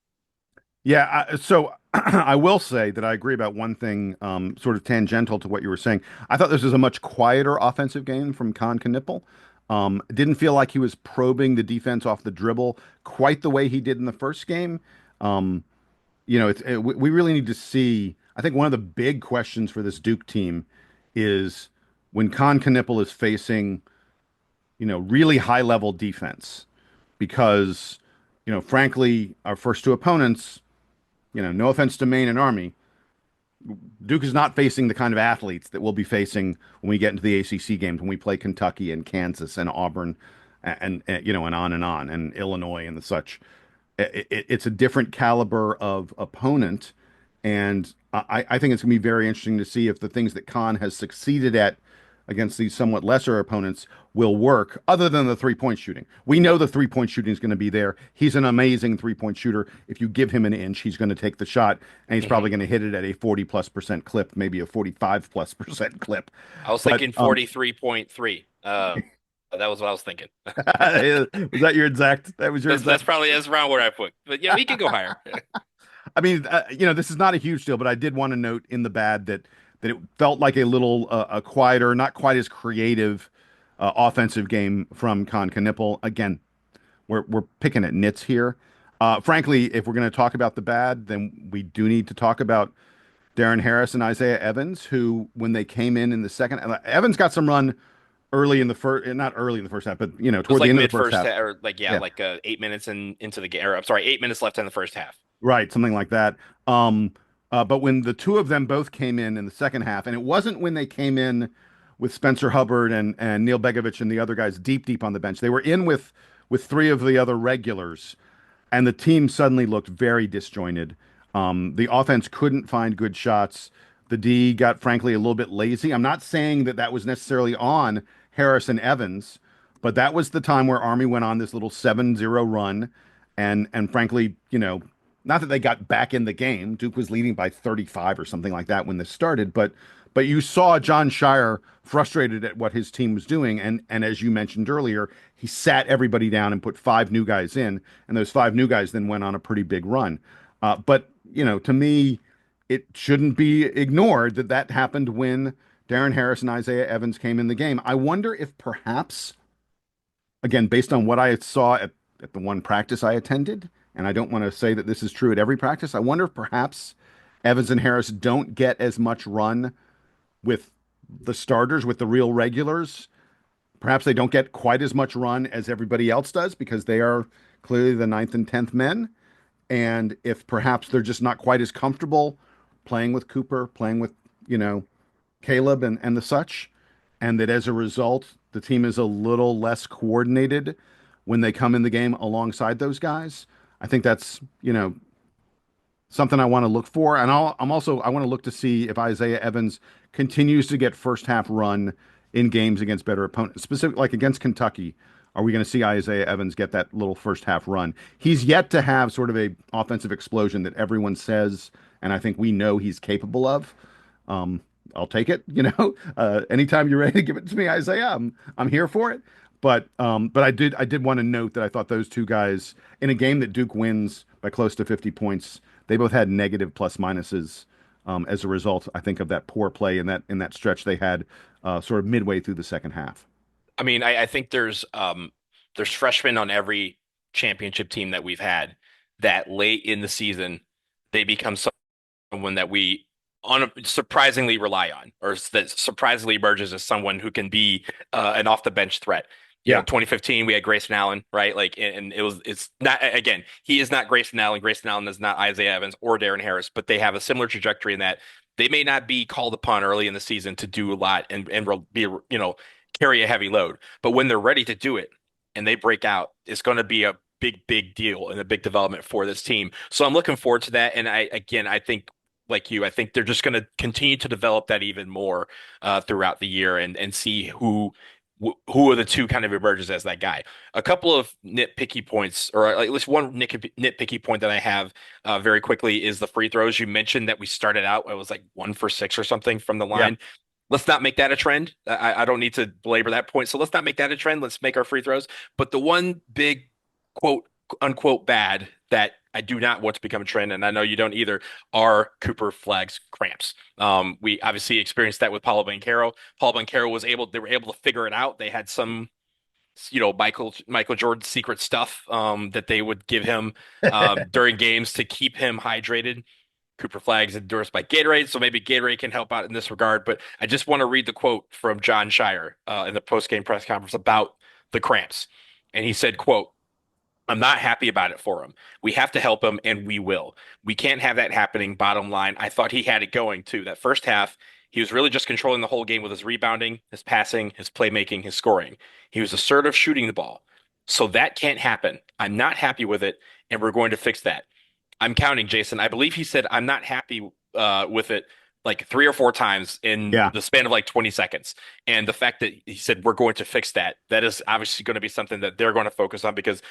Yeah, so I will say that I agree about one thing, sort of tangential to what you were saying. I thought this was a much quieter offensive game from Con Knipple. Didn't feel like he was probing the defense off the dribble quite the way he did in the first game. Um, we really need to see. I think one of the big questions for this Duke team is when Con Knipple is facing, really high level defense, because, frankly, our first two opponents. No offense to Maine and Army, Duke is not facing the kind of athletes that we'll be facing when we get into the ACC games, when we play Kentucky and Kansas and Auburn and on and Illinois and the such. It's a different caliber of opponent. And I think it's going to be very interesting to see if the things that Khan has succeeded at against these somewhat lesser opponents will work, other than the three-point shooting. We know the three-point shooting is going to be there. He's an amazing three-point shooter. If you give him an inch, he's going to take the shot, and he's Mhm. probably going to hit it at a 40+% clip, maybe a 45+% clip. I was But thinking 43.3. That was what I was thinking. was that your exact? That was your That's exact. probably that's around where I put. But yeah, we can go higher. I mean, this is not a huge deal, but I did want to note in the bad that it felt like a little a quieter, not quite as creative offensive game from Con Knipple. Again, we're picking at nits here. Frankly, if we're going to talk about the bad, then we do need to talk about Darren Harris and Isaiah Evans, who, when they came in the second, Evans got some run early in the first, not early in the first half, but It was toward the like end of the mid first first half. half, or like yeah, Yeah. like 8 minutes into the game. Or I'm sorry, 8 minutes left in the first half. Right, something like that. But when the two of them both came in the second half, and it wasn't when they came in with Spencer Hubbard and Neil Begovic and the other guys deep on the bench. They were in with three of the other regulars, and the team suddenly looked very disjointed. The offense couldn't find good shots. The D got, frankly, a little bit lazy. I'm not saying that was necessarily on Harris and Evans, but that was the time where Army went on this little 7-0 run, and frankly, not that they got back in the game. Duke was leading by 35 or something like that when this started, but you saw John Shire frustrated at what his team was doing, and as you mentioned earlier, he sat everybody down and put five new guys in, and those five new guys then went on a pretty big run. But to me, it shouldn't be ignored that that happened when Darren Harris and Isaiah Evans came in the game. I wonder if perhaps, again, based on what I saw at the one practice I attended, and I don't want to say that this is true at every practice, I wonder if perhaps Evans and Harris don't get as much run with the starters, with the real regulars. Perhaps they don't get quite as much run as everybody else does because they are clearly the ninth and 10th men. And if perhaps they're just not quite as comfortable playing with Cooper, playing with, you know, Caleb and the such, and that as a result, the team is a little less coordinated when they come in the game alongside those guys. I think that's, something I want to look for. And I want to look to see if Isaiah Evans continues to get first half run in games against better opponents, specifically like against Kentucky. Are we going to see Isaiah Evans get that little first half run? He's yet to have sort of a offensive explosion that everyone says, and I think we know he's capable of. I'll take it. Anytime you're ready to give it to me, Isaiah, I'm here for it. But I did want to note that I thought those two guys in a game that Duke wins by close to 50 points, they both had negative plus minuses as a result, I think, of that poor play in that stretch they had sort of midway through the second half. I mean, I think there's freshmen on every championship team that we've had that late in the season they become someone that we surprisingly rely on, or that surprisingly emerges as someone who can be an off the bench threat. Yeah. 2015 we had Grayson Allen, right? Like, and it's not, again, he is not Grayson Allen. Grayson Allen is not Isaiah Evans or Darren Harris, but they have a similar trajectory in that they may not be called upon early in the season to do a lot and be, carry a heavy load, but when they're ready to do it and they break out, it's going to be a big deal and a big development for this team. So I'm looking forward to that. And I think, like you, I think they're just going to continue to develop that even more throughout the year and see who are the two kind of emerges as that guy. A couple of nitpicky points, or at least one nitpicky point that I have very quickly is the free throws. You mentioned that we started out, it was like 1 for 6 or something from the Yeah. line. Let's not make that a trend. I don't need to belabor that point. So let's not make that a trend. Let's make our free throws. But the one big quote unquote bad that I do not want to become a trend, and I know you don't either, are Cooper Flagg's cramps. We obviously experienced that with Paulo Banchero. Paulo Banchero they were able to figure it out. They had some, Michael Jordan secret stuff that they would give him during games to keep him hydrated. Cooper Flagg's endorsed by Gatorade, so maybe Gatorade can help out in this regard. But I just want to read the quote from John Shire in the post-game press conference about the cramps. And he said, quote, "I'm not happy about it for him. We have to help him, and we will. We can't have that happening. Bottom line, I thought he had it going too. That first half, he was really just controlling the whole game with his rebounding, his passing, his playmaking, his scoring. He was assertive shooting the ball. So that can't happen. I'm not happy with it, and we're going to fix that." I'm counting, Jason. I believe he said, "I'm not happy with it," like 3 or 4 times in Yeah. the span of like 20 seconds. And the fact that he said, "We're going to fix that," that is obviously going to be something that they're going to focus on because,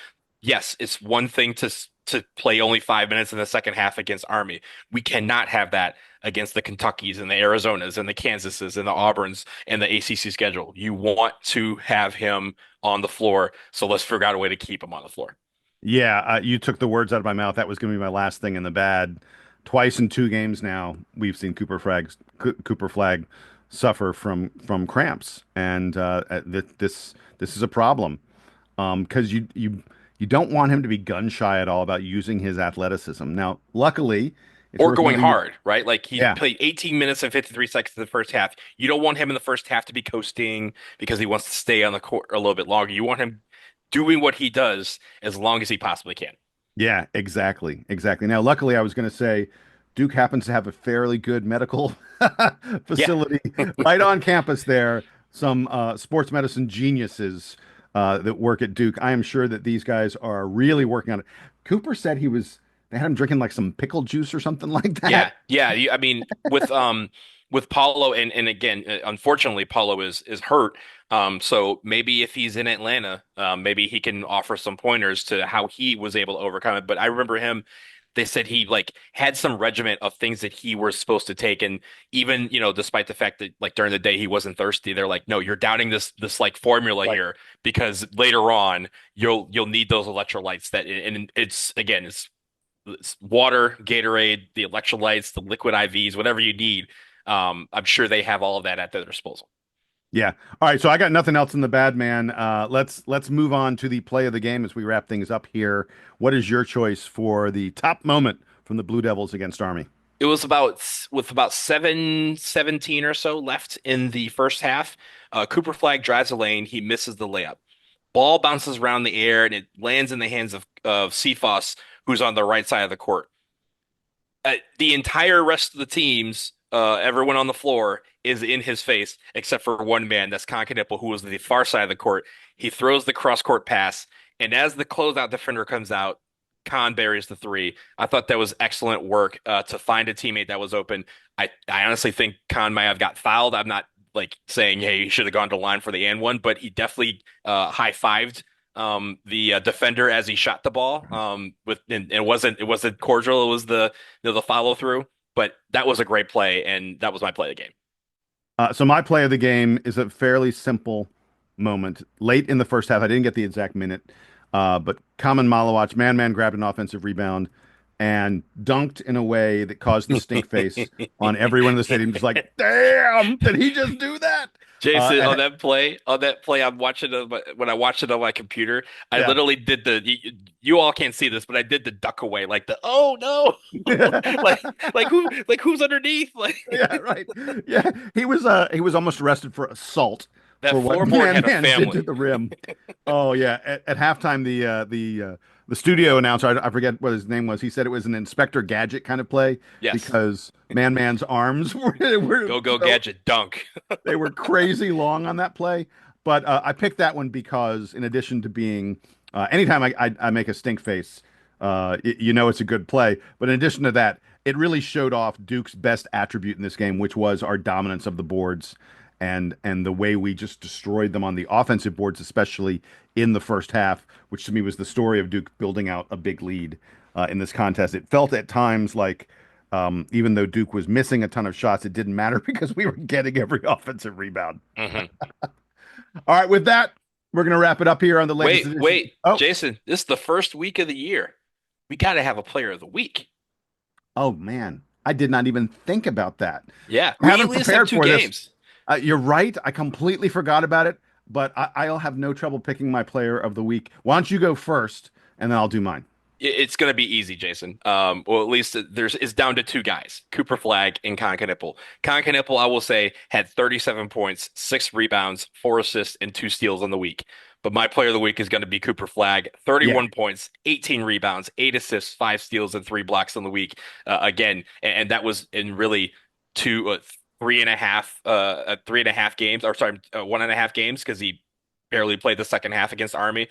yes, it's one thing to play only 5 minutes in the second half against Army. We cannot have that against the Kentuckys and the Arizonas and the Kansases and the Auburns and the ACC schedule. You want to have him on the floor, so let's figure out a way to keep him on the floor. Yeah, you took the words out of my mouth. That was going to be my last thing in the bad. Twice in 2 games now, we've seen Cooper Flag suffer from cramps, and this is a problem because you don't want him to be gun shy at all about using his athleticism. Now, luckily, it's Or worth going noting hard, right? Like he yeah, played 18 minutes and 53 seconds in the first half. You don't want him in the first half to be coasting because he wants to stay on the court a little bit longer. You want him doing what he does as long as he possibly can. yeah, exactly. Now, luckily, I was going to say Duke happens to have a fairly good medical Yeah. facility right on campus there. Some sports medicine geniuses that work at Duke. I am sure that these guys are really working on it. Cooper said they had him drinking like some pickle juice or something like Yeah, that. yeah. I mean, with Paulo and again, unfortunately, Paulo is hurt. So maybe if he's in Atlanta, maybe he can offer some pointers to how he was able to overcome it. But I remember him. they said he like had some regiment of things that he was supposed to take, and even despite the fact that like during the day he wasn't thirsty, they're like, no, you're doubting this like formula Right. here because later on you'll need those electrolytes that, and it's again it's water, Gatorade, the electrolytes, the liquid IVs, whatever you need. I'm sure they have all of that at their disposal. Yeah. All right. So I got nothing else in the bad, man. Let's move on to the play of the game as we wrap things up here. What is your choice for the top moment from the Blue Devils against Army? It was about with about 7:17 or so left in the first half. Cooper Flag drives a lane. He misses the layup. Ball bounces around the air and it lands in the hands of Cephas, who's on the right side of the court. The entire rest of the teams, everyone on the floor, is in his face except for one man. That's Concanipple, who was the far side of the court. He throws the cross court pass, and as the closeout defender comes out, Khan buries the three. I thought that was excellent work to find a teammate that was open. I honestly think Khan might have got fouled. I'm not like saying, hey, he should have gone to the line for the and one, but he definitely high-fived the defender as he shot the ball. With and it wasn't cordial. It was the follow through. But that was a great play, and that was my play of the game. So my play of the game is a fairly simple moment. Late in the first half, I didn't get the exact minute, but Kamen Malawach, Man grabbed an offensive rebound and dunked in a way that caused the stink face on everyone in the stadium. Just like, damn, did he just do that? Jason, And on that play, I'm watching it when I watched it on my computer. I yeah. literally did you all can't see this, but I did the duck away, like the oh no, like who's underneath? Like Yeah, right. Yeah, he was almost arrested for assault that for what floorboard had a Man did to family. the rim. Oh yeah, at halftime the studio announcer, I forget what his name was. He said it was an Inspector Gadget kind of play Yes, because Man's arms were go so gadget dunk. they were crazy long on that play. But I picked that one because in addition to being anytime I make a stink face, you know it's a good play. But in addition to that, it really showed off Duke's best attribute in this game, which was our dominance of the boards and the way we just destroyed them on the offensive boards, especially in the first half, which to me was the story of Duke building out a big lead in this contest. It felt at times like even though Duke was missing a ton of shots, it didn't matter because we were getting every offensive rebound. hmm All right, with that, we're going to wrap it up here on the latest edition. Wait, Oh, Jason, this is the first week of the year. We got to have a player of the week. oh man, I did not even think about that. Yeah, I we at haven't least have prepared two for this. games. You're right. I completely forgot about it, but I'll have no trouble picking my player of the week. Why don't you go first, and then I'll do mine. It's going to be easy, Jason. Well, at least it's down to two guys, Cooper Flag and Concanipple. Concanipple, I will say, had 37 points, 6 rebounds, 4 assists, and 2 steals on the week. But my player of the week is going to be Cooper Flag, Yeah, 31 points, 18 rebounds, 8 assists, 5 steals, and 3 blocks on the week. Again, and that was in really two, 3.5 games, or sorry, 1.5 games because he barely played the second half against Army.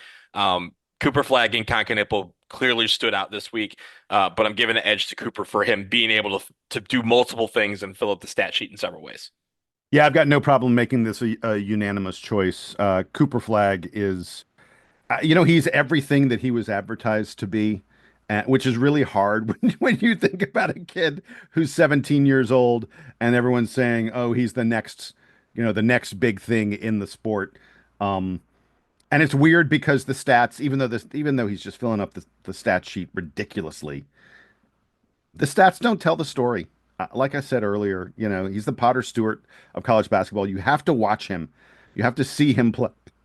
Cooper Flag and Concanipple clearly stood out this week, but I'm giving an edge to Cooper for him being able to do multiple things and fill up the stat sheet in several ways. yeah, I've got no problem making this a unanimous choice. Cooper Flag is, he's everything that he was advertised to be, which is really hard when you think about a kid who's 17 years old and everyone's saying, "Oh, he's the next big thing in the sport." Um, And it's weird because the stats, even though he's just filling up the stat sheet ridiculously, the stats don't tell the story. Like I said earlier, he's the Potter Stewart of college basketball. You have to watch him. You have to see him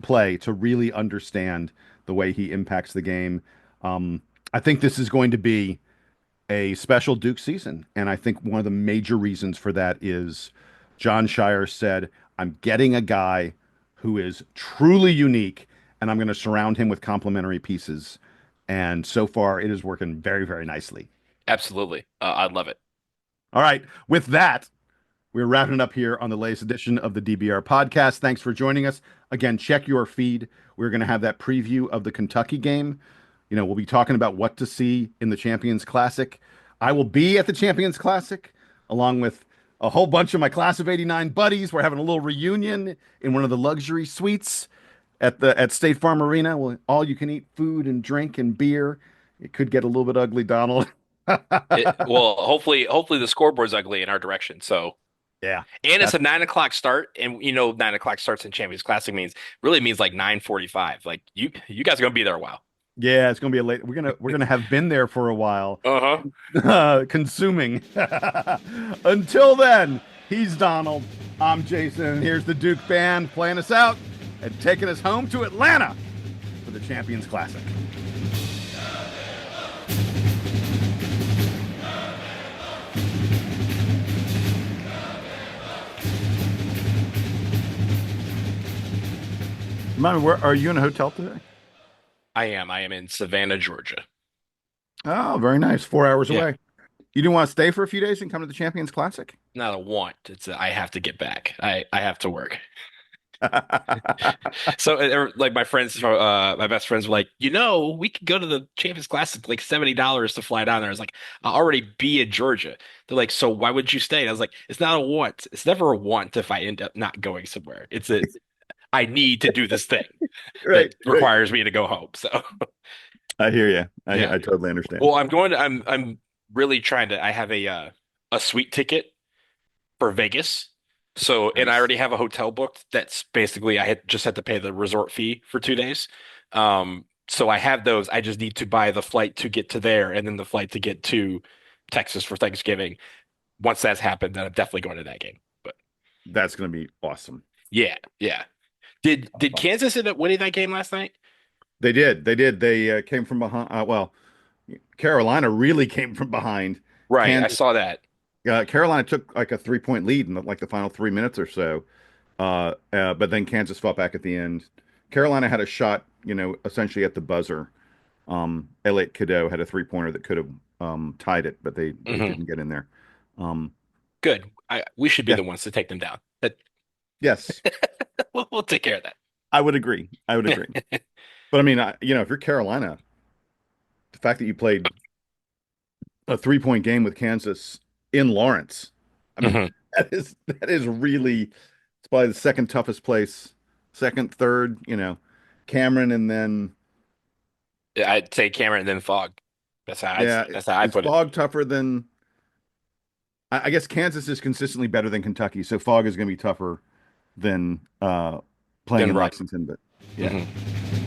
play to really understand the way he impacts the game. I think this is going to be a special Duke season. And I think one of the major reasons for that is John Shire said, I'm getting a guy who is truly unique and I'm going to surround him with complementary pieces. And so far, it is working very, very nicely. Absolutely. I love it. All right. With that, we're wrapping it up here on the latest edition of the DBR podcast. Thanks for joining us. Again, check your feed. We're going to have that preview of the Kentucky game. We'll be talking about what to see in the Champions Classic. I will be at the Champions Classic along with a whole bunch of my class of '89 buddies. We're having a little reunion in one of the luxury suites at State Farm Arena. All you can eat food and drink and beer. It could get a little bit ugly, Donald. Well, hopefully the scoreboard's ugly in our direction. So, Yeah, and it's that's a 9 o'clock start, and 9 o'clock starts in Champions Classic means like 9:45. Like you guys are gonna be there a while. yeah. It's gonna be a late. We're gonna have been there for a while, Uh-huh. consuming. Until then, he's Donald. I'm Jason, and here's the Duke Band playing us out and taking us home to Atlanta for the Champions Classic. Remind me, where are you in a hotel today? I am in Savannah, Georgia. Oh, very nice. 4 hours Yeah, away. You didn't want to stay for a few days and come to the Champions Classic? not a want. I have to get back. I have to work. So like my best friends were like, we could go to the Champions Classic like $70 to fly down there. I was like, I'll already be in Georgia. They're like, so why would you stay? And I was like, it's not a want. It's never a want if I end up not going somewhere. I need to do this thing that Right, right. requires me to go home. So I hear you. yeah. I totally understand. Well, I'm really trying to I have a suite ticket for Vegas. So, and I Nice. already have a hotel booked. That's basically I had to pay the resort fee for 2 days. So I have those. I just need to buy the flight to get to there and then the flight to get to Texas for Thanksgiving. Once that's happened, then I'm definitely going to that game. But That's going to be awesome. yeah, yeah. Did Kansas end up winning that game last night? They did. They did. They came from behind. Well, Carolina really came from behind. Right, I Kansas, saw that. Carolina took like a 3-point lead in like the final 3 minutes or so. But then Kansas fought back at the end. Carolina had a shot, essentially at the buzzer. Elliot Cadeau had a 3-pointer that could have tied it, but they Hmm. didn't get in there. Um, Good. We should be yeah, the ones to take them down. yes, We'll take care of that. I would agree. I would agree. But I mean, if you're Carolina, the fact that you played a 3-point game with Kansas in Lawrence, I mean, Hmm. that is really, it's probably the second toughest place, second, third, Cameron, and then I'd say Cameron and then Fog. yeah, That's how I is put it. Fog tougher than? I guess Kansas is consistently better than Kentucky, so Fog is going to be tougher than playing Then in right. Lexington. But yeah. Hmm.